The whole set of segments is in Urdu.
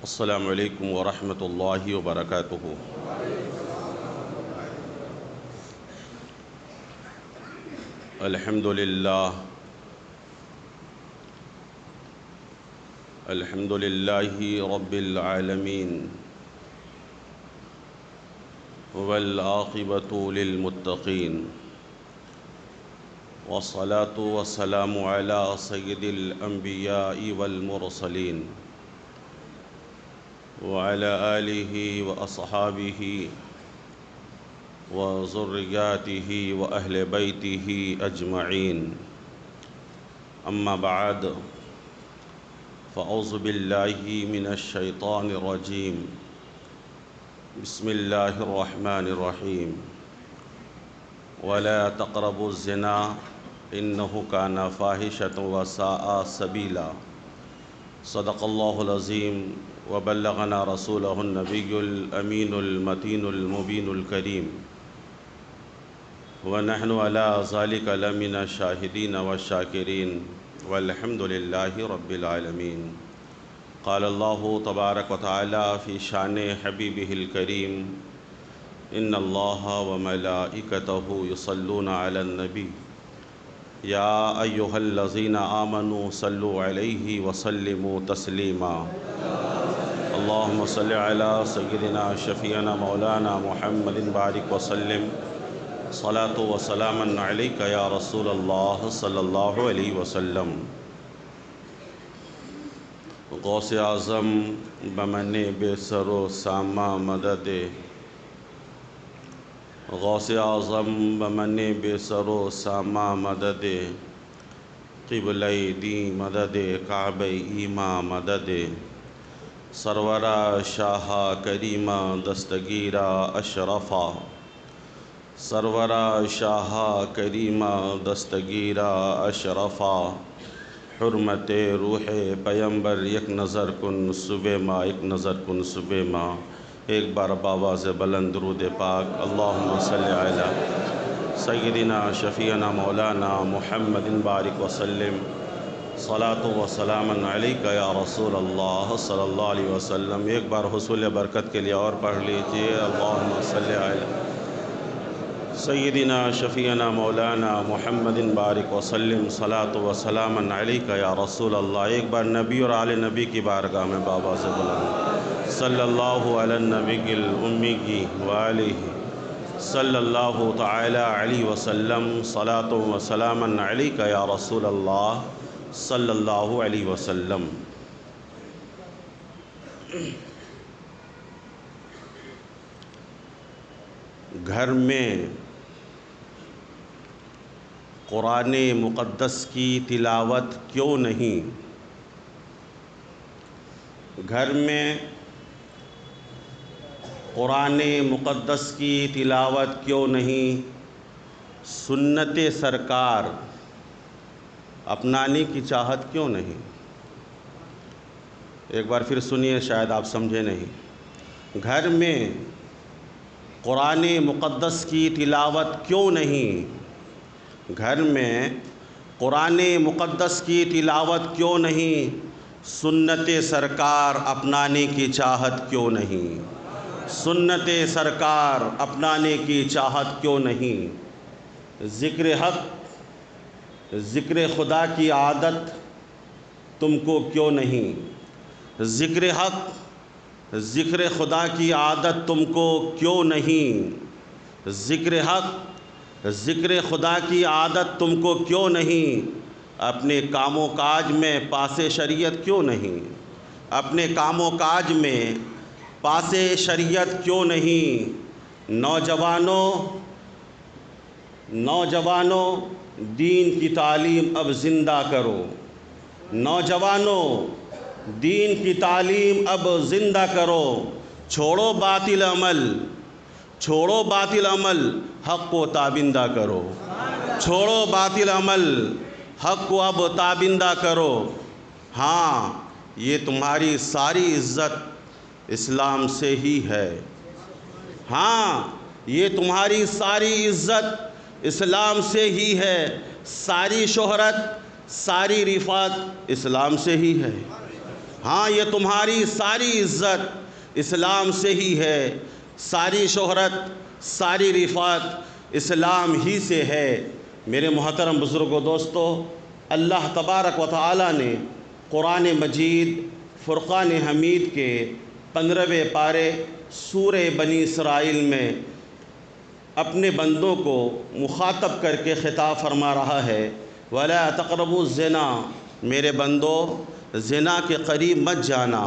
السلام علیکم ورحمۃ اللہ وبرکاتہ۔ الحمد للہ رب العالمین والعاقبۃ للمتقین والصلاة والسلام علی سید الانبیاء والمرسلین وعلى آلہ واصحابہ وذریاتہ واہل بیتہ اجمعین، اما بعد فاعوذ باللہ من الشیطان الرجیم، بسم اللہ الرحمن الرحیم، ولا تقربوا الزنا انہ کان فاحشۃ وساء سبیلا، صدق اللہ العظیم وبلغنا رسولہ النبی الامین المتین المبین الکریم، ونحن علی ذلک لمن الشاہدین والشاکرین والحمد للہ رب العالمین۔ قال اللہ تبارک وتعالی فی شان حبیبہ الکریم، ان اللہ وملائکتہ یصلون علی النبی یا ایہا الذین آمنوا صلوا علیہ وسلموا تسلیما، اللہم صل علی سیدنا شفیعنا مولانا محمد بارک وسلم، صلاۃ و سلاما علیک یا رسول اللہ صلی اللہ علیہ وسلم۔ غوث اعظم بمن بے سر و سامہ مدد، غوث اعظم بمن بے سر و سامہ مدد، قبلہ دین مدد کعبہ ایماں مدد، سرورہ شاہ کریمہ دستگیرہ اشرفا، سرورہ شاہ کریمہ دستگیرہ اشرفا، حرمت روح پیمبر یک نظر کن صبح ماں، ایک نظر کن صبح ماں۔ ایک بار بآواز بلند درود پاک، اللہم صلی علی سیدنا شفیعنا مولانا محمد بارک وسلم، صلاۃ و سلاما علیک یا رسول اللہ صلی اللہ علیہ وسلم۔ ایک بار حصول برکت کے لیے اور پڑھ لیجئے، اللہم صلی علی سیدنا شفیعنا مولانا محمد بارک وسلم، صلاۃ و سلاما علیک یا رسول اللہ۔ ایک بار نبی اور آل نبی کی بارگاہ میں بآواز بلند، صلی اللہ علی النبی الامی وآلہ صلی اللہ تعالی علیہ وسلم، صلاۃ و سلاما علیک یا رسول اللہ صلی اللہ علیہ وسلم۔ گھر میں قرآن مقدس کی تلاوت کیوں نہیں؟ گھر میں قرآن مقدس کی تلاوت کیوں نہیں؟ سنت سرکار اپنانے کی چاہت کیوں نہیں؟ ایک بار پھر سنیے، شاید آپ سمجھے نہیں۔ گھر میں قرآن مقدس کی تلاوت کیوں نہیں؟ گھر میں قرآن مقدس کی تلاوت کیوں نہیں؟ سنت سرکار اپنانے کی چاہت کیوں نہیں؟ سنت سرکار اپنانے کی چاہت کیوں نہیں؟ ذکر حق، ذکر خدا کی عادت تم کو کیوں نہیں؟ ذکر حق، ذکر خدا کی عادت تم کو کیوں نہیں؟ ذکر حق، ذکر خدا کی عادت تم کو کیوں نہیں؟ اپنے کام و کاج میں پاس شریعت کیوں نہیں؟ اپنے کام و کاج میں پاس شریعت کیوں نہیں؟ نوجوانوں دین کی تعلیم اب زندہ کرو، نوجوانوں دین کی تعلیم اب زندہ کرو، چھوڑو باطل عمل، چھوڑو باطل عمل، حق کو تابندہ کرو، چھوڑو باطل عمل، حق کو اب تابندہ کرو۔ ہاں، یہ تمہاری ساری عزت اسلام سے ہی ہے، ہاں یہ تمہاری ساری عزت اسلام سے ہی ہے، ساری شہرت ساری رفعت اسلام سے ہی ہے۔ ہاں یہ تمہاری ساری عزت اسلام سے ہی ہے، ساری شہرت ساری رفعت اسلام ہی سے ہے۔ میرے محترم بزرگوں دوستو، اللہ تبارک و تعالی نے قرآن مجید فرقان حمید کے 15ویں پارے سورہ بنی اسرائیل میں اپنے بندوں کو مخاطب کر کے خطاب فرما رہا ہے، وَلَا تَقْرَبُوا الزِّنَا، میرے بندو زنا کے قریب مت جانا،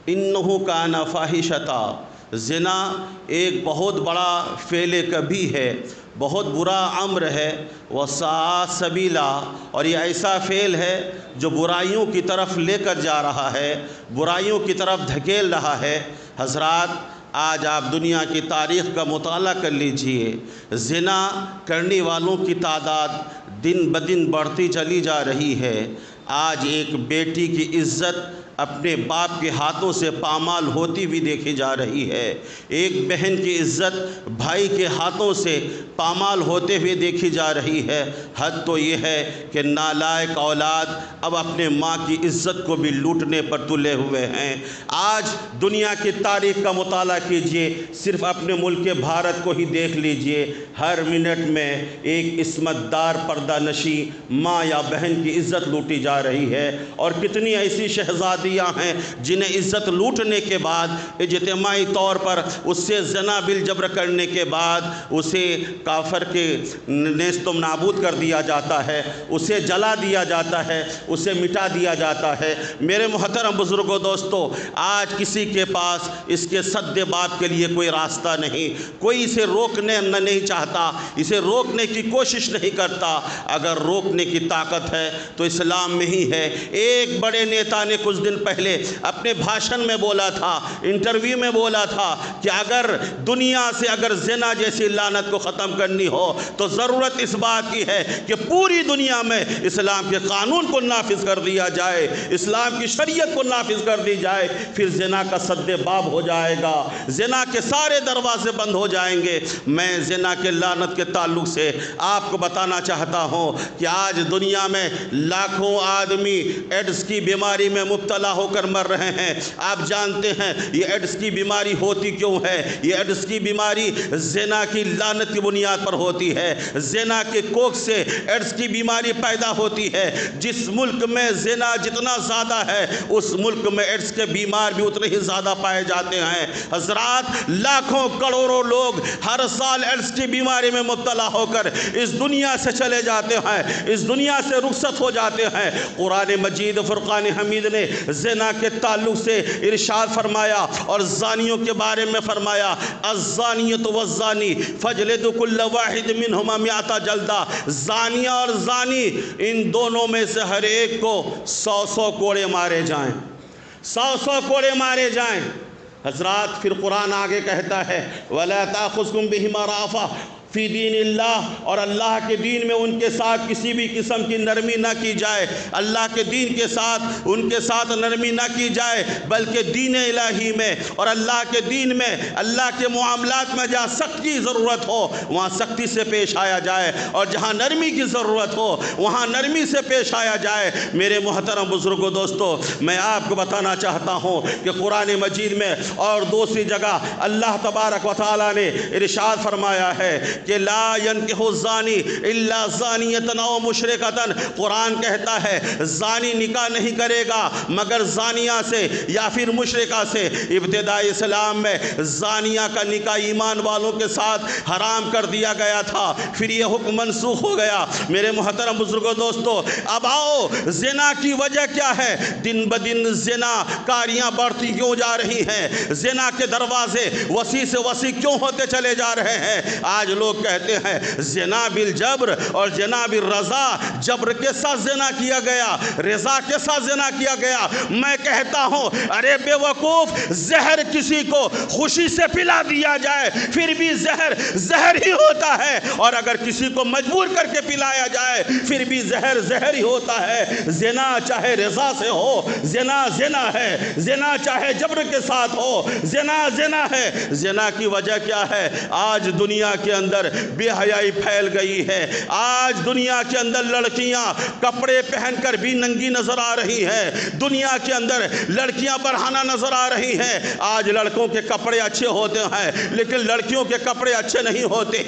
اِنَّهُ كَانَ فَاحِشَةً، زنا ایک بہت بڑا فعل کبھی ہے، بہت برا امر ہے، وَسَاءَ سَبِيلًا، اور یہ ایسا فعل ہے جو برائیوں کی طرف لے کر جا رہا ہے، برائیوں کی طرف دھکیل رہا ہے۔ حضرات، آج آپ دنیا کی تاریخ کا مطالعہ کر لیجئے، زنا کرنے والوں کی تعداد دن بدن بڑھتی چلی جا رہی ہے۔ آج ایک بیٹی کی عزت اپنے باپ کے ہاتھوں سے پامال ہوتی بھی دیکھی جا رہی ہے، ایک بہن کی عزت بھائی کے ہاتھوں سے پامال ہوتے ہوئے دیکھی جا رہی ہے۔ حد تو یہ ہے کہ نالائق اولاد اب اپنے ماں کی عزت کو بھی لوٹنے پر تلے ہوئے ہیں۔ آج دنیا کی تاریخ کا مطالعہ کیجئے، صرف اپنے ملک بھارت کو ہی دیکھ لیجئے، ہر منٹ میں ایک عصمت دار پردہ نشی ماں یا بہن کی عزت لوٹی جا رہی ہے، اور کتنی ایسی شہزادیاں ہیں جنہیں عزت لوٹنے کے بعد اجتماعی طور پر اس سے زنا بالجبر کرنے کے بعد اسے کافر کے نیست و نابود کر دیا جاتا ہے، اسے جلا دیا جاتا ہے، اسے مٹا دیا جاتا ہے۔ میرے محترم بزرگوں دوستو، آج کسی کے پاس اس کے سد باب کے لیے کوئی راستہ نہیں، کوئی اسے روکنے نہیں چاہتا، اسے روکنے کی کوشش نہیں کرتا۔ اگر روکنے کی طاقت ہے تو اسلام میں ہی ہے۔ ایک بڑے نیتا نے کچھ دن پہلے اپنے بھاشن میں بولا تھا، انٹرویو میں بولا تھا کہ اگر دنیا سے اگر زنا جیسی لعنت کو ختم کرنی ہو تو ضرورت اس بات کی ہے کہ پوری دنیا میں اسلام کے قانون کو نافذ کر دیا جائے، اسلام کی شریعت کو نافذ کر دی جائے، پھر زنا کا سد باب ہو جائے گا، زنا کے سارے دروازے بند ہو جائیں گے۔ میں زنا کے لعنت کے تعلق سے آپ کو بتانا چاہتا ہوں کہ آج دنیا میں لاکھوں آدمی ایڈز کی بیماری میں مبتلا ہو کر مر رہے ہیں۔ آپ جانتے ہیں یہ ایڈز کی بیماری ہوتی کیوں ہے؟ یہ ایڈز کی بیماری زنا کی لعنت کی بنیاد پر ہوتی ہے۔ زنا کے کوکھ سے ایڈز کی بیماری پیدا ہوتی ہے۔ جس ملک میں زنا جتنا زیادہ ہے اس ملک میں ایڈز کے بیمار بھی اتنے ہی زیادہ پائے جاتے ہیں۔ حضرات، لاکھوں کروڑوں لوگ ہر سال ایڈز کی بیماری میں مبتلا ہو کر اس دنیا سے چلے جاتے ہیں، اس دنیا سے رخصت ہو جاتے ہیں۔ قرآن مجید فرقان حمید نے زنا کے تعلق سے ارشاد فرمایا اور زانیوں کے بارے میں فرمایا، الزانیۃ والزانی فاجلدوا کل واحد منہما مئۃ جلدہ، زانیہ اور زانی ان دونوں میں سے ہر ایک کو 100 کوڑے مارے جائیں، 100 کوڑے مارے جائیں۔ حضرات، پھر قرآن آگے کہتا ہے وَلَا تَأْخُذْكُمْ بِهِمَا رَأْفَةٌ فی دین اللہ، اور اللہ کے دین میں ان کے ساتھ کسی بھی قسم کی نرمی نہ کی جائے، اللہ کے دین کے ساتھ ان کے ساتھ نرمی نہ کی جائے، بلکہ دین الہی میں اور اللہ کے دین میں، اللہ کے معاملات میں جہاں سخت کی ضرورت ہو وہاں سختی سے پیش آیا جائے، اور جہاں نرمی کی ضرورت ہو وہاں نرمی سے پیش آیا جائے۔ میرے محترم بزرگوں دوستو، میں آپ کو بتانا چاہتا ہوں کہ قرآن مجید میں اور دوسری جگہ اللہ تبارک و تعالی نے ارشاد فرمایا ہے کہ لا ينکح الزانی الا زانیۃ او مشرکۃ، قرآن کہتا ہے زانی نکاح نہیں کرے گا مگر زانیہ سے یا پھر مشرکہ سے۔ ابتدائی اسلام میں زانیہ کا نکاح ایمان والوں کے ساتھ حرام کر دیا گیا تھا، پھر یہ حکم منسوخ ہو گیا۔ میرے محترم بزرگوں دوستو، اب آؤ، زنا کی وجہ کیا ہے؟ دن بدن زنا کاریاں بڑھتی کیوں جا رہی ہیں؟ زنا کے دروازے وسیع سے وسیع کیوں ہوتے چلے جا رہے ہیں؟ آج لوگ لوگ کہتے ہیں زنا بالجبر اور زنا بالرضا، جبر کے ساتھ زنا کیا گیا، رضا کے ساتھ زنا کیا گیا۔ میں کہتا ہوں ارے بے وقوف، زہر کسی کو خوشی سے پلا دیا جائے پھر بھی زہر زہر ہی ہوتا ہے، اور اگر کسی کو مجبور کر کے پلایا جائے پھر بھی زہر زہر ہی ہوتا ہے۔ زنا چاہے رضا سے ہو، زنا زنا ہے، زنا چاہے جبر کے ساتھ ہو، زنا زنا ہے۔ زنا کی وجہ کیا ہے؟ آج دنیا کے اندر بے حیائی پھیل گئی ہے۔ آج دنیا کے اندر لڑکیاں کپڑے پہن کر بھی ننگی نظر آ رہی ہیں، دنیا کے اندر لڑکیاں برہنہ نظر آ رہی ہیں۔ آج لڑکوں کے کپڑے اچھے ہوتے ہیں لیکن لڑکیوں کے کپڑے اچھے نہیں ہوتے،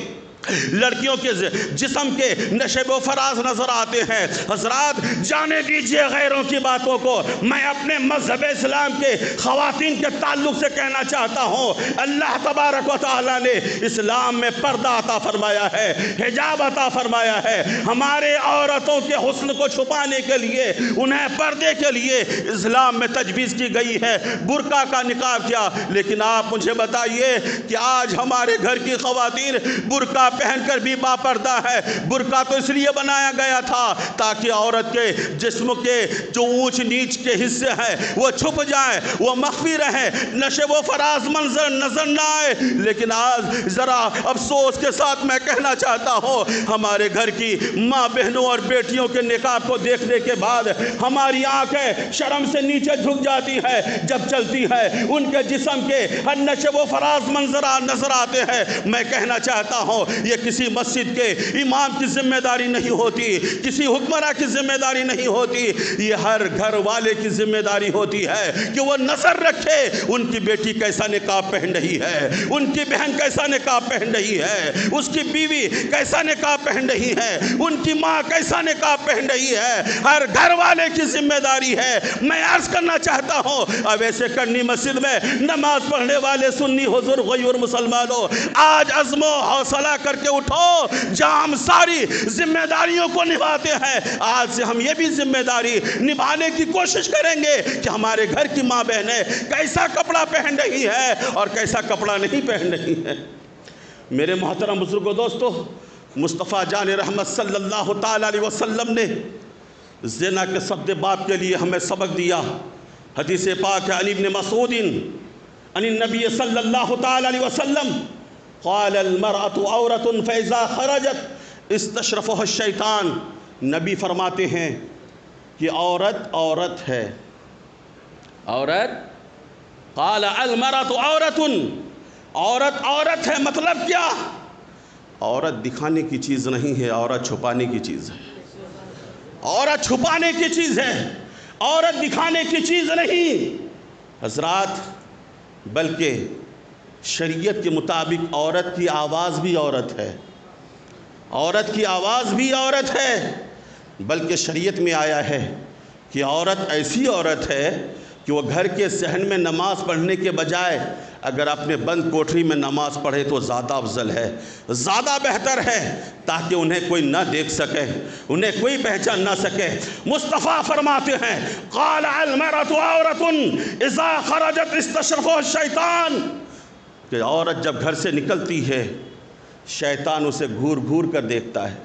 لڑکیوں کے جسم کے نشیب و فراز نظر آتے ہیں۔ حضرات جانے دیجئے غیروں کی باتوں کو، میں اپنے مذہب اسلام کے خواتین کے تعلق سے کہنا چاہتا ہوں، اللہ تبارک و تعالیٰ نے اسلام میں پردہ عطا فرمایا ہے، حجاب عطا فرمایا ہے۔ ہمارے عورتوں کے حسن کو چھپانے کے لیے، انہیں پردے کے لیے اسلام میں تجویز کی گئی ہے برقع کا نقاب کیا۔ لیکن آپ مجھے بتائیے کہ آج ہمارے گھر کی خواتین برقع پہن کر بھی باپردہ ہے۔ برقع تو اس لیے بنایا گیا تھا تاکہ عورت کے جسم کے جو اونچ نیچ کے حصے ہیں وہ چھپ جائیں، وہ مخفی رہیں، نشیب و فراز منظر نظر نہ آئے۔ لیکن آج ذرا افسوس کے ساتھ میں کہنا چاہتا ہوں، ہمارے گھر کی ماں بہنوں اور بیٹیوں کے نقاب کو دیکھنے کے بعد ہماری آنکھیں شرم سے نیچے جھک جاتی ہے، جب چلتی ہے ان کے جسم کے ہر نشیب و فراز منظر نظر آتے ہیں۔ میں کہنا چاہتا ہوں یہ کسی مسجد کے امام کی ذمہ داری نہیں ہوتی، کسی حکمراں کی ذمہ داری نہیں ہوتی، یہ ہر گھر والے کی ذمہ داری ہوتی ہے کہ وہ نظر رکھے ان کی بیٹی کیسا نقاب پہن رہی ہے، ان کی بہن کیسا نقاب پہن رہی ہے، اس کی بیوی کیسا نقاب پہن رہی ہے، ان کی ماں کیسا نقاب پہن رہی ہے۔ ہر گھر والے کی ذمہ داری ہے۔ میں عرض کرنا چاہتا ہوں، اب ایسے کرنی مسجد میں نماز پڑھنے والے سنی حضور غیور مسلمانوں، آج عزم و حوصلہ کر کے اٹھو، جہاں ہم ساری ذمہ داریوں کو نبھاتے ہیں آج سے ہم یہ بھی ذمہ داری نبھانے کی کوشش کریں گے کہ ہمارے گھر کی ماں بہنیں کیسا کپڑا پہن رہی ہے اور کیسا کپڑا نہیں پہن رہی ہے۔ میرے محترم بزرگوں دوستو، مصطفیٰ جان رحمت صلی اللہ تعالی علیہ وسلم نے زنا کے سد باب کے لیے ہمیں سبق دیا۔ حدیث پاک ہے عن ابن مسعود عن النبی صلی اللہ تعالی علیہ وسلم قال المرأة عورة فإذا خرجت استشرفها الشیطان۔ نبی فرماتے ہیں کہ عورت ہے، عورت قال المرأة عورة عورت ہے، مطلب کیا؟ عورت دکھانے کی چیز نہیں ہے، عورت چھپانے کی چیز ہے، عورت چھپانے کی چیز ہے، عورت دکھانے کی چیز نہیں۔ حضرات بلکہ شریعت کے مطابق عورت کی آواز بھی عورت ہے، عورت کی آواز بھی عورت ہے، بلکہ شریعت میں آیا ہے کہ عورت ایسی عورت ہے کہ وہ گھر کے صحن میں نماز پڑھنے کے بجائے اگر اپنے بند کوٹری میں نماز پڑھے تو زیادہ افضل ہے، زیادہ بہتر ہے، تاکہ انہیں کوئی نہ دیکھ سکے، انہیں کوئی پہچان نہ سکے۔ مصطفیٰ فرماتے ہیں قال المرأة عورة اذا خرجت استشرفها الشیطان، کہ عورت جب گھر سے نکلتی ہے شیطان اسے گھور گھور کر دیکھتا ہے۔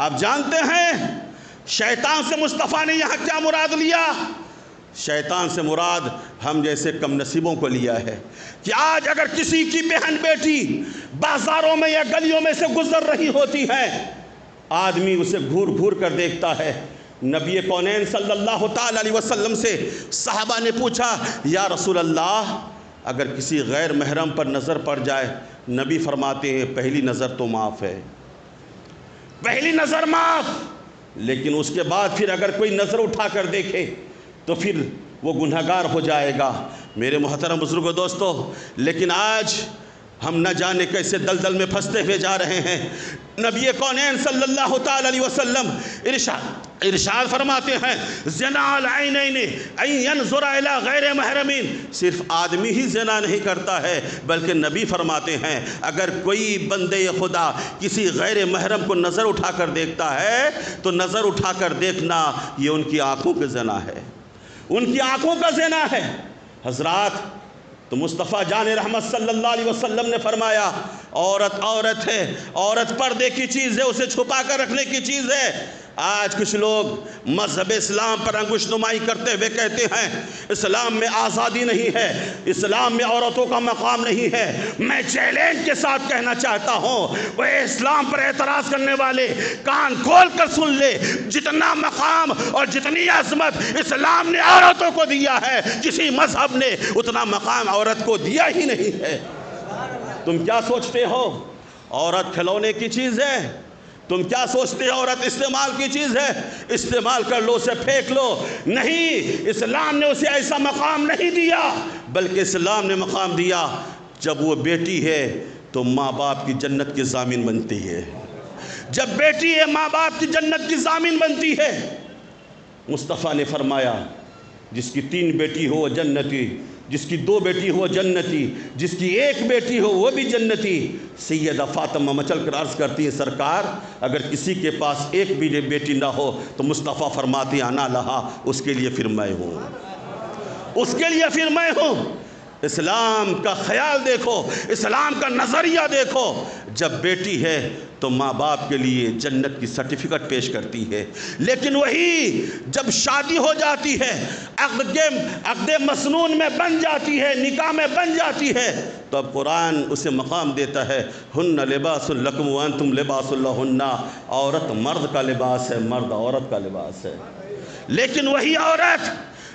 آپ جانتے ہیں شیطان سے مصطفیٰ نے یہاں کیا مراد لیا؟ شیطان سے مراد ہم جیسے کم نصیبوں کو لیا ہے کہ آج اگر کسی کی بہن بیٹی بازاروں میں یا گلیوں میں سے گزر رہی ہوتی ہے، آدمی اسے گھور گھور کر دیکھتا ہے۔ نبی کونین صلی اللہ تعالی علیہ وسلم سے صحابہ نے پوچھا یا رسول اللہ اگر کسی غیر محرم پر نظر پڑ جائے، نبی فرماتے ہیں پہلی نظر تو معاف ہے، پہلی نظر معاف، لیکن اس کے بعد پھر اگر کوئی نظر اٹھا کر دیکھے تو پھر وہ گنہگار ہو جائے گا۔ میرے محترم بزرگوں دوستو، لیکن آج ہم نہ جانے کیسے دلدل میں پھنستے ہوئے جا رہے ہیں۔ نبی کونین صلی اللہ تعالی علیہ وسلم ارشاد فرماتے ہیں زنا العینین ان ینظر الی غیر محرمین، صرف آدمی ہی زنا نہیں کرتا ہے بلکہ نبی فرماتے ہیں اگر کوئی بندے خدا کسی غیر محرم کو نظر اٹھا کر دیکھتا ہے تو نظر اٹھا کر دیکھنا یہ ان کی آنکھوں کا زنا ہے، ان کی آنکھوں کا زنا ہے۔ حضرات تو مصطفیٰ جان رحمت صلی اللہ علیہ وسلم نے فرمایا عورت عورت ہے، عورت پردے کی چیز ہے، اسے چھپا کر رکھنے کی چیز ہے۔ آج کچھ لوگ مذہب اسلام پر انگشت نمائی کرتے ہوئے کہتے ہیں اسلام میں آزادی نہیں ہے، اسلام میں عورتوں کا مقام نہیں ہے۔ میں چیلنج کے ساتھ کہنا چاہتا ہوں وہ اسلام پر اعتراض کرنے والے کان کھول کر سن لے، جتنا مقام اور جتنی عظمت اسلام نے عورتوں کو دیا ہے کسی مذہب نے اتنا مقام عورت کو دیا ہی نہیں ہے۔ تم کیا سوچتے ہو عورت کھلونے کی چیز ہے؟ تم کیا سوچتے ہو عورت استعمال کی چیز ہے؟ استعمال کر لو، اسے پھینک لو۔ نہیں، اسلام نے اسے ایسا مقام نہیں دیا، بلکہ اسلام نے مقام دیا جب وہ بیٹی ہے تو ماں باپ کی جنت کی ضامن بنتی ہے۔ جب بیٹی ہے ماں باپ کی جنت کی ضامن بنتی ہے۔ مصطفیٰ نے فرمایا جس کی 3 بیٹی ہو وہ جنتی، جس کی 2 بیٹی ہو وہ جنتی، جس کی 1 بیٹی ہو وہ بھی جنتی۔ سیدہ فاطمہ مچل کر عرض کرتی ہیں سرکار اگر کسی کے پاس 1 بھی بیٹی نہ ہو تو مصطفیٰ فرماتے ہیں انا لہا، اس کے لیے پھر میں ہوں، اس کے لیے پھر میں ہوں۔ اسلام کا خیال دیکھو، اسلام کا نظریہ دیکھو، جب بیٹی ہے تو ماں باپ کے لیے جنت کی سرٹیفکیٹ پیش کرتی ہے، لیکن وہی جب شادی ہو جاتی ہے، عقد مسنون میں بن جاتی ہے، نکاح میں بن جاتی ہے، تو اب قرآن اسے مقام دیتا ہے ہن لباس لکم وانتم لباس لہن۔ عورت مرد کا لباس ہے، مرد عورت کا لباس ہے، لیکن وہی عورت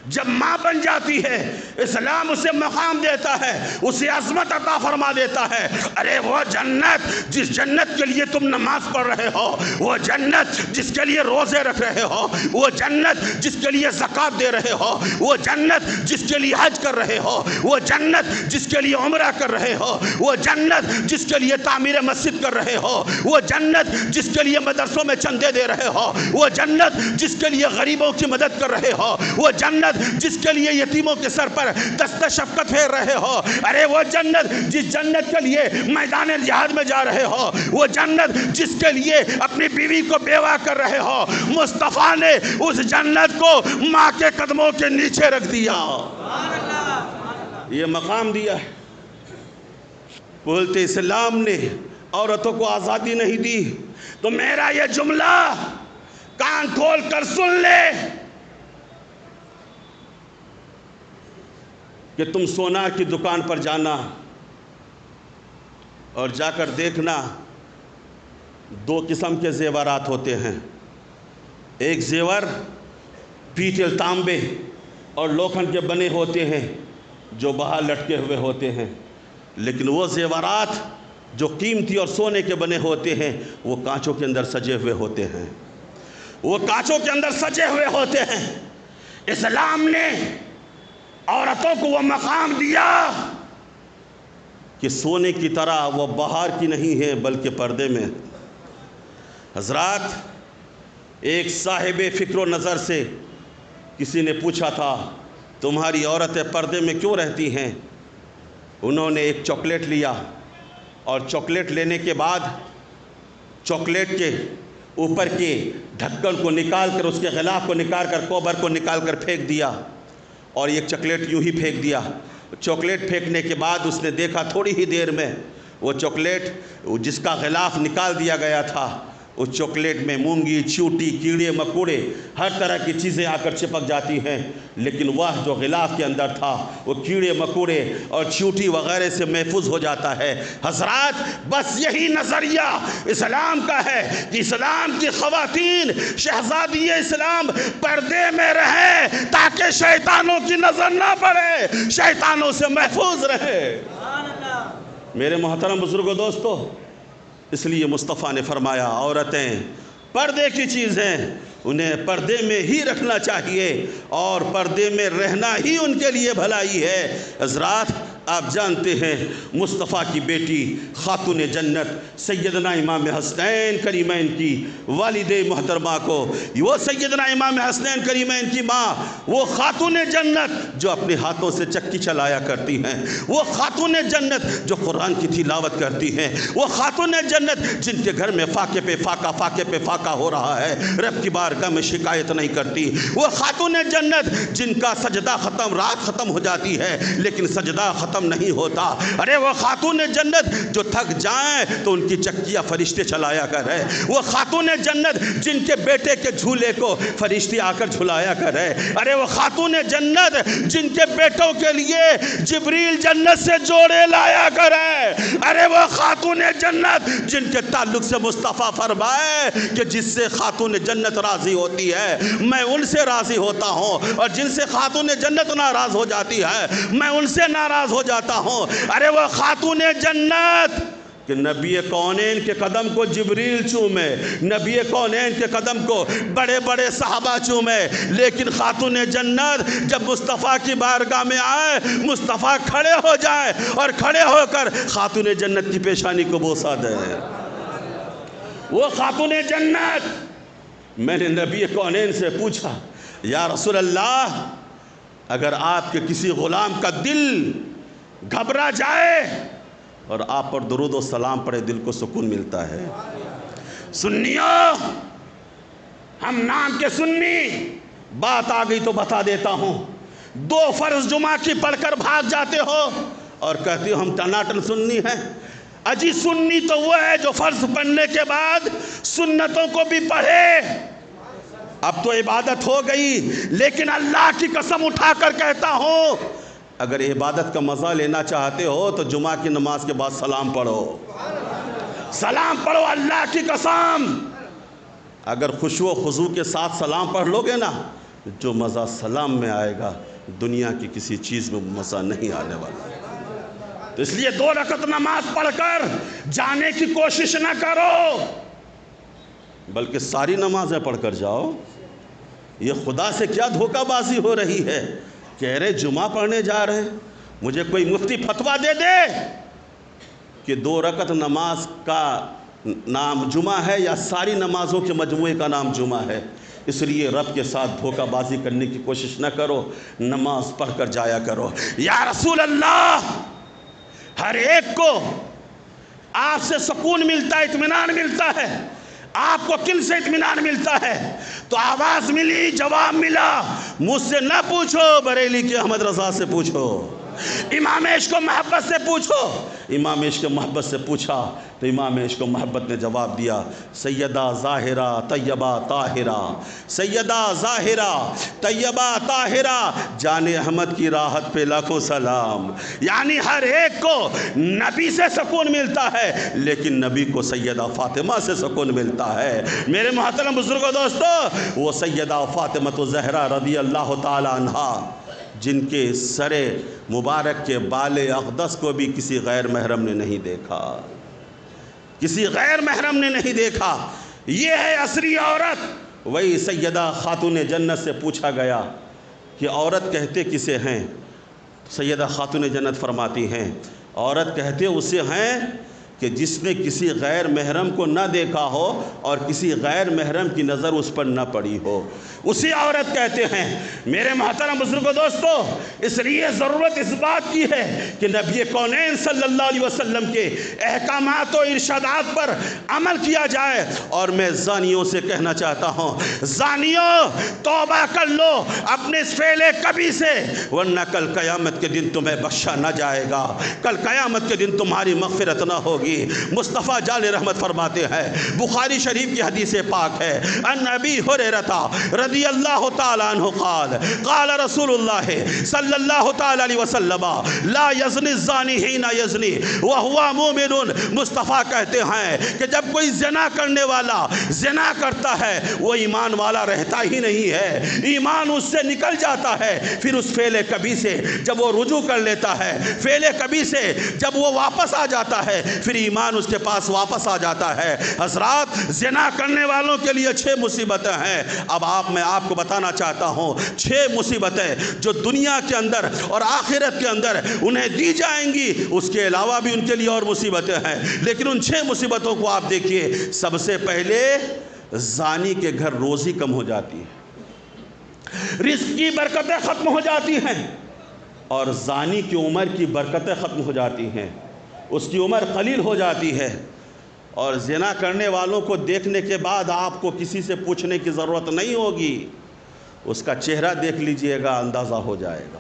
جب ماں بن جاتی ہے اسلام اسے مقام دیتا ہے، اسے عظمت عطا فرما دیتا ہے۔ ارے وہ جنت جس جنت کے لیے تم نماز پڑھ رہے ہو، وہ جنت جس کے لیے روزے رکھ رہے ہو، وہ جنت جس کے لیے زکوٰۃ دے رہے ہو، وہ جنت جس کے لیے حج کر رہے ہو، وہ جنت جس کے لیے عمرہ کر رہے ہو، وہ جنت جس کے لیے تعمیر مسجد کر رہے ہو، وہ جنت جس کے لیے مدرسوں میں چندے دے رہے ہو، وہ جنت جس کے لیے غریبوں کی مدد کر رہے ہو، وہ جنت جس کے لیے یتیموں کے سر پر دست شفقت پھیر رہے ہو، ارے وہ جنت جس جنت کے لیے میدان جہاد میں جا رہے ہو، وہ جنت جس کے لیے اپنی بیوی کو بیوہ کر رہے ہو، مصطفیٰ نے اس جنت کو ماں کے قدموں کے نیچے رکھ دیا، یہ مقام دیا ہے۔ بولتے اسلام نے عورتوں کو آزادی نہیں دی، تو میرا یہ جملہ کان کھول کر سن لے کہ تم سونا کی دکان پر جانا اور جا کر دیکھنا 2 قسم کے زیورات ہوتے ہیں۔ ایک زیور پیتل، تانبے اور لوکھن کے بنے ہوتے ہیں جو باہر لٹکے ہوئے ہوتے ہیں، لیکن وہ زیورات جو قیمتی اور سونے کے بنے ہوتے ہیں وہ کانچوں کے اندر سجے ہوئے ہوتے ہیں، وہ کانچوں کے اندر سجے ہوئے ہوتے ہیں۔ اسلام نے عورتوں کو وہ مقام دیا کہ سونے کی طرح وہ باہر کی نہیں ہے بلکہ پردے میں۔ حضرات، ایک صاحب فکر و نظر سے کسی نے پوچھا تھا تمہاری عورتیں پردے میں کیوں رہتی ہیں؟ انہوں نے ایک چاکلیٹ لیا اور چاکلیٹ لینے کے بعد چاکلیٹ کے اوپر کے ڈھکن کو نکال کر، اس کے غلاف کو نکال کر، کوبر کو نکال کر پھینک دیا اور ایک چاکلیٹ یوں ہی پھینک دیا۔ چاکلیٹ پھینکنے کے بعد اس نے دیکھا تھوڑی ہی دیر میں وہ چاکلیٹ جس کا غلاف نکال دیا گیا تھا، اس چاکلیٹ میں مونگی، چیونٹی، کیڑے مکوڑے، ہر طرح کی چیزیں آ کر چپک جاتی ہیں، لیکن وہ جو غلاف کے اندر تھا وہ کیڑے مکوڑے اور چیونٹی وغیرہ سے محفوظ ہو جاتا ہے۔ حضرات، بس یہی نظریہ اسلام کا ہے کہ اسلام کی خواتین، شہزادی اسلام پردے میں رہیں تاکہ شیطانوں کی نظر نہ پڑے، شیطانوں سے محفوظ رہے۔ میرے محترم بزرگوں، دوستو، اس لیے مصطفیٰ نے فرمایا عورتیں پردے کی چیز ہیں، انہیں پردے میں ہی رکھنا چاہیے اور پردے میں رہنا ہی ان کے لیے بھلائی ہے۔ حضرات، آپ جانتے ہیں مصطفیٰ کی بیٹی خاتون جنت سیدنا امام حسنین کریمین کی والد محترمہ کو، وہ سیدنا امام حسنین کریمین کی ماں، وہ خاتون جنت جو اپنے ہاتھوں سے چکی چلایا کرتی ہیں، وہ خاتون جنت جو قرآن کی تلاوت کرتی ہیں، وہ خاتون جنت جن کے گھر میں فاقے پہ فاقہ، فاقے پہ فاقہ ہو رہا ہے، رب کی بارگاہ میں شکایت نہیں کرتی، وہ خاتون جنت جن کا سجدہ ختم، رات ختم ہو جاتی ہے لیکن سجدہ ختم ختم نہیں ہوتا۔ ارے وہ خاتون جنت جو تھک جائیں تو ان کی چکیاں فرشتے چلایا کرے، وہ خاتون جنت جن کے بیٹے کے جھولے کو فرشتے آ کر جھلایا کرے، ارے وہ خاتون جنت جن کے بیٹوں کے لیے جبریل جنت سے جوڑے لایا کرے، ارے وہ خاتون جنت جن کے تعلق سے مصطفیٰ فرمائے کہ جس سے خاتون جنت راضی ہوتی ہے میں ان سے راضی ہوتا ہوں، اور جن سے خاتون جنت ناراض ہو جاتی ہے میں ان سے ناراض ہو جاتا ہوں۔ ارے وہ خاتون جنت کہ نبی کونین کے قدم کو جبریل چومے، نبی کونین کے قدم کو بڑے بڑے صحابہ چومے، لیکن خاتون جنت جب مصطفیٰ کی بارگاہ میں آئے مصطفیٰ کھڑے ہو جائے اور کھڑے ہو کر خاتون جنت کی پیشانی کو بوسہ دے۔ وہ خاتون جنت، میں نے نبی کونین سے پوچھا یا رسول اللہ اگر آپ کے کسی غلام کا دل گھبرا جائے اور آپ پر درود و سلام پڑھے دل کو سکون ملتا ہے۔ سنیوں، ہم نام کے سنی، بات آ گئی تو بتا دیتا ہوں، 2 فرض جمعہ کی پڑھ کر بھاگ جاتے ہو اور کہتے ہو ہم ٹناٹن سنی ہیں۔ اجی سنی تو وہ ہے جو فرض پڑھنے کے بعد سنتوں کو بھی پڑھے۔ اب تو عبادت ہو گئی، لیکن اللہ کی قسم اٹھا کر کہتا ہوں اگر عبادت کا مزہ لینا چاہتے ہو تو جمعہ کی نماز کے بعد سلام پڑھو، سلام پڑھو اللہ کی قسم۔ اگر خشوع و خضوع کے ساتھ سلام پڑھ لو گے نا، جو مزہ سلام میں آئے گا دنیا کی کسی چیز میں مزہ نہیں آنے والا۔ تو اس لیے 2 رکعت نماز پڑھ کر جانے کی کوشش نہ کرو، بلکہ ساری نمازیں پڑھ کر جاؤ۔ یہ خدا سے کیا دھوکہ بازی ہو رہی ہے، کہہ رہے جمعہ پڑھنے جا رہے ہیں، مجھے کوئی مفتی فتویٰ دے دے کہ 2 رکعت نماز کا نام جمعہ ہے یا ساری نمازوں کے مجموعے کا نام جمعہ ہے۔ اس لیے رب کے ساتھ دھوکہ بازی کرنے کی کوشش نہ کرو، نماز پڑھ کر جایا کرو۔ یا رسول اللہ، ہر ایک کو آپ سے سکون ملتا ہے، اطمینان ملتا ہے، آپ کو کن سے اطمینان ملتا ہے؟ تو آواز ملی، جواب ملا، مجھ سے نہ پوچھو، بریلی کے احمد رضا سے پوچھو، امام عشق و محبت سے پوچھو۔ امام عشق و محبت سے پوچھا تو امام عشق و محبت نے جواب دیا، سیدہ ظاہرہ طیبہ طاہرہ، سیدہ ظاہرہ طیبہ طاہرہ، جان احمد کی راحت پہ لاکھوں سلام۔ یعنی ہر ایک کو نبی سے سکون ملتا ہے، لیکن نبی کو سیدہ فاطمہ سے سکون ملتا ہے۔ میرے محترم بزرگوں دوستو، وہ سیدہ فاطمہ الزہرا رضی اللہ تعالی عنہا جن کے سر مبارک کے بال اقدس کو بھی کسی غیر محرم نے نہیں دیکھا، کسی غیر محرم نے نہیں دیکھا، یہ ہے عصری عورت۔ وہی سیدہ خاتون جنت سے پوچھا گیا کہ عورت کہتے کسے ہیں؟ سیدہ خاتون جنت فرماتی ہیں عورت کہتے اسے ہیں کہ جس نے کسی غیر محرم کو نہ دیکھا ہو اور کسی غیر محرم کی نظر اس پر نہ پڑی ہو، اسی عورت کہتے ہیں۔ میرے محترم بزرگوں دوستو، اس لیے ضرورت اس بات کی ہے کہ نبی کونین صلی اللہ علیہ وسلم کے احکامات و ارشادات پر عمل کیا جائے۔ اور میں زانیوں سے کہنا چاہتا ہوں، زانیوں توبہ کر لو اپنے اس فعل کبھی سے، ورنہ کل قیامت کے دن تمہیں بخشا نہ جائے گا، کل قیامت کے دن تمہاری مغفرت نہ ہوگی۔ مصطفیٰ جان رحمت فرماتے ہیں، بخاری شریف کی حدیث پاک ہے، ان ابی ہریرہ رضی اللہ تعالیٰ عنہ قال قال رسول اللہ صلی اللہ تعالیٰ علیہ وسلم لا یزنی الزانی حین یزنی وہو مومن۔ مصطفیٰ کہتے ہیں کہ جب کوئی زنا کرنے والا زنا کرتا ہے وہ ایمان والا رہتا ہی نہیں ہے، ایمان اس سے نکل جاتا ہے۔ پھر اس فعل کبھی سے جب وہ رجوع کر لیتا ہے، فعل کبھی سے جب وہ واپس آ جاتا ہے، پھر ایمان اس کے پاس واپس آ جاتا ہے۔ حضرات، زنا کرنے والوں کے لیے 6 مصیبتیں ہیں۔ اب میں آپ کو بتانا چاہتا ہوں 6 مصیبتیں جو دنیا کے اندر اور آخرت کے اندر انہیں دی جائیں گی، اس کے علاوہ بھی ان کے لیے اور مصیبتیں ہیں، لیکن ان 6 مصیبتوں کو آپ دیکھیے۔ سب سے پہلے زانی کے گھر روزی کم ہو جاتی ہے، رزق کی برکتیں ختم ہو جاتی ہیں، اور زانی کی عمر کی برکتیں ختم ہو جاتی ہیں، اس کی عمر قلیل ہو جاتی ہے۔ اور زنا کرنے والوں کو دیکھنے کے بعد آپ کو کسی سے پوچھنے کی ضرورت نہیں ہوگی، اس کا چہرہ دیکھ لیجئے گا، اندازہ ہو جائے گا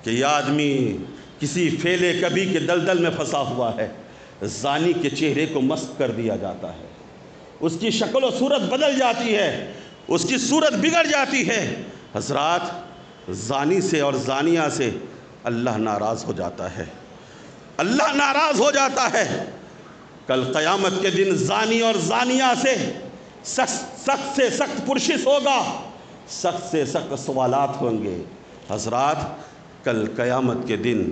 کہ یہ آدمی کسی فعل کبھی کے دلدل میں پھنسا ہوا ہے، زانی کے چہرے کو مست کر دیا جاتا ہے، اس کی شکل و صورت بدل جاتی ہے، اس کی صورت بگڑ جاتی ہے۔ حضرات، زانی سے اور زانیہ سے اللہ ناراض ہو جاتا ہے، اللہ ناراض ہو جاتا ہے۔ کل قیامت کے دن زانی اور زانیہ سے سخت سے سخت پرشش ہوگا، سخت سے سخت سوالات ہوں گے۔ حضرات، کل قیامت کے دن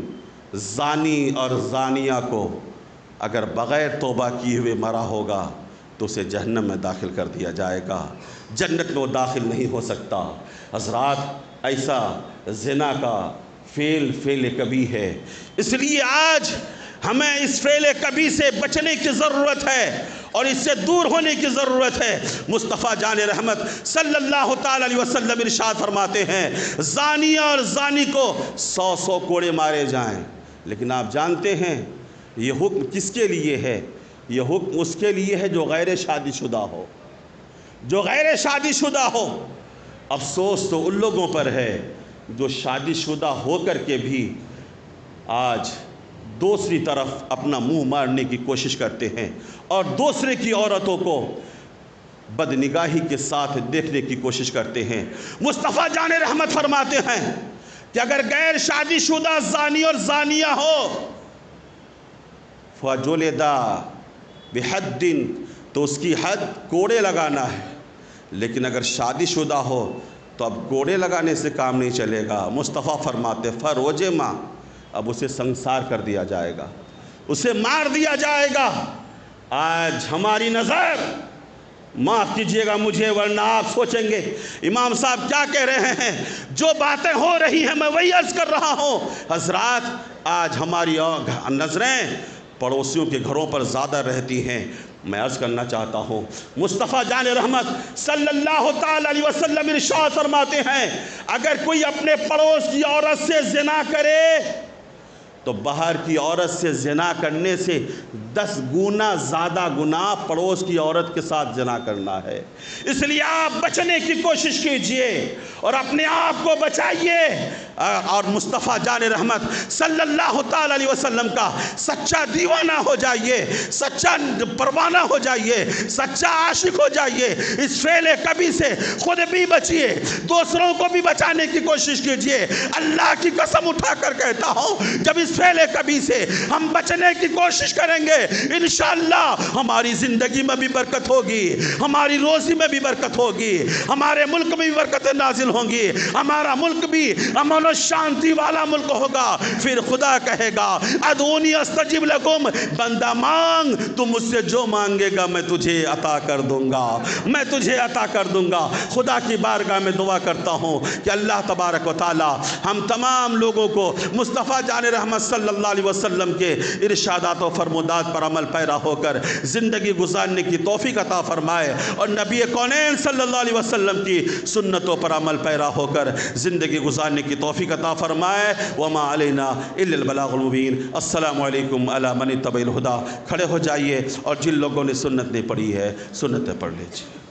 زانی اور زانیہ کو اگر بغیر توبہ کیے ہوئے مرا ہوگا تو اسے جہنم میں داخل کر دیا جائے گا، جنت میں وہ داخل نہیں ہو سکتا۔ حضرات، ایسا زنا کا فعل کبھی ہے، اس لیے آج ہمیں اس فعل کبھی سے بچنے کی ضرورت ہے اور اس سے دور ہونے کی ضرورت ہے۔ مصطفیٰ جان رحمت صلی اللہ تعالی علیہ وسلم ارشاد فرماتے ہیں، زانیہ اور زانی کو 100 کوڑے مارے جائیں۔ لیکن آپ جانتے ہیں یہ حکم کس کے لیے ہے؟ یہ حکم اس کے لیے ہے جو غیر شادی شدہ ہو، جو غیر شادی شدہ ہو۔ افسوس تو ان لوگوں پر ہے جو شادی شدہ ہو کر کے بھی آج دوسری طرف اپنا منہ مارنے کی کوشش کرتے ہیں اور دوسرے کی عورتوں کو بدنگاہی کے ساتھ دیکھنے کی کوشش کرتے ہیں۔ مصطفیٰ جان رحمت فرماتے ہیں کہ اگر غیر شادی شدہ زانی اور زانیہ ہو فَجُلِدَ بِحَدٍ، تو اس کی حد کوڑے لگانا ہے، لیکن اگر شادی شدہ ہو تو اب کوڑے لگانے سے کام نہیں چلے گا۔ مصطفیٰ فرماتے فَرُجِمَ، اب اسے سنسار کر دیا جائے گا، اسے مار دیا جائے گا۔ آج ہماری نظر، معاف کیجئے گا مجھے ورنہ آپ سوچیں گے امام صاحب کیا کہہ رہے ہیں، جو باتیں ہو رہی ہیں میں وہی عرض کر رہا ہوں۔ حضرات، آج ہماری نظریں پڑوسیوں کے گھروں پر زیادہ رہتی ہیں۔ میں عرض کرنا چاہتا ہوں، مصطفیٰ جان رحمت صلی اللہ تعالی علیہ وسلم ارشاد فرماتے ہیں، اگر کوئی اپنے پڑوس کی عورت سے زنا کرے تو باہر کی عورت سے زنا کرنے سے 10 گنا زیادہ گناہ پڑوس کی عورت کے ساتھ زنا کرنا ہے۔ اس لیے آپ بچنے کی کوشش کیجئے اور اپنے آپ کو بچائیے، اور مصطفیٰ جان رحمت صلی اللہ تعالی علیہ وسلم کا سچا دیوانہ ہو جائیے، سچا پروانہ ہو جائیے، سچا عاشق ہو جائیے۔ اس فعل کبھی سے خود بھی بچیے، دوسروں کو بھی بچانے کی کوشش کیجئے۔ اللہ کی قسم اٹھا کر کہتا ہوں، جب اس فعل کبھی سے ہم بچنے کی کوشش کریں گے انشاءاللہ ہماری زندگی میں بھی برکت ہوگی، ہماری روزی میں بھی برکت ہوگی، ہمارے ملک میں بھی برکتیں نازل ہوں گی، ہمارا ملک بھی امن و شانتی والا ملک ہوگا۔ پھر خدا کہے گا ادعونی استجب لکم، بندہ مانگ، تو مجھ سے جو مانگے گا میں تجھے عطا کر دوں گا، میں تجھے عطا کر دوں گا۔ خدا کی بارگاہ میں دعا کرتا ہوں کہ اللہ تبارک و تعالی ہم تمام لوگوں کو مصطفیٰ جان رحمت صلی اللہ علیہ وسلم کے ارشادات و فرمودات پر عمل پیرا ہو کر زندگی گزارنے کی توفیق عطا فرمائے، اور نبی کونین صلی اللہ علیہ وسلم کی سنتوں پر عمل پیرا ہو کر زندگی گزارنے کی توفیق عطا فرمائے۔ وما علینا الا البلاغ المبین۔ السلام علیکم علی من اتبع الہدی۔ کھڑے ہو جائیے اور جن لوگوں نے سنت نہیں پڑھی ہے سنتیں پڑھ لیجیے۔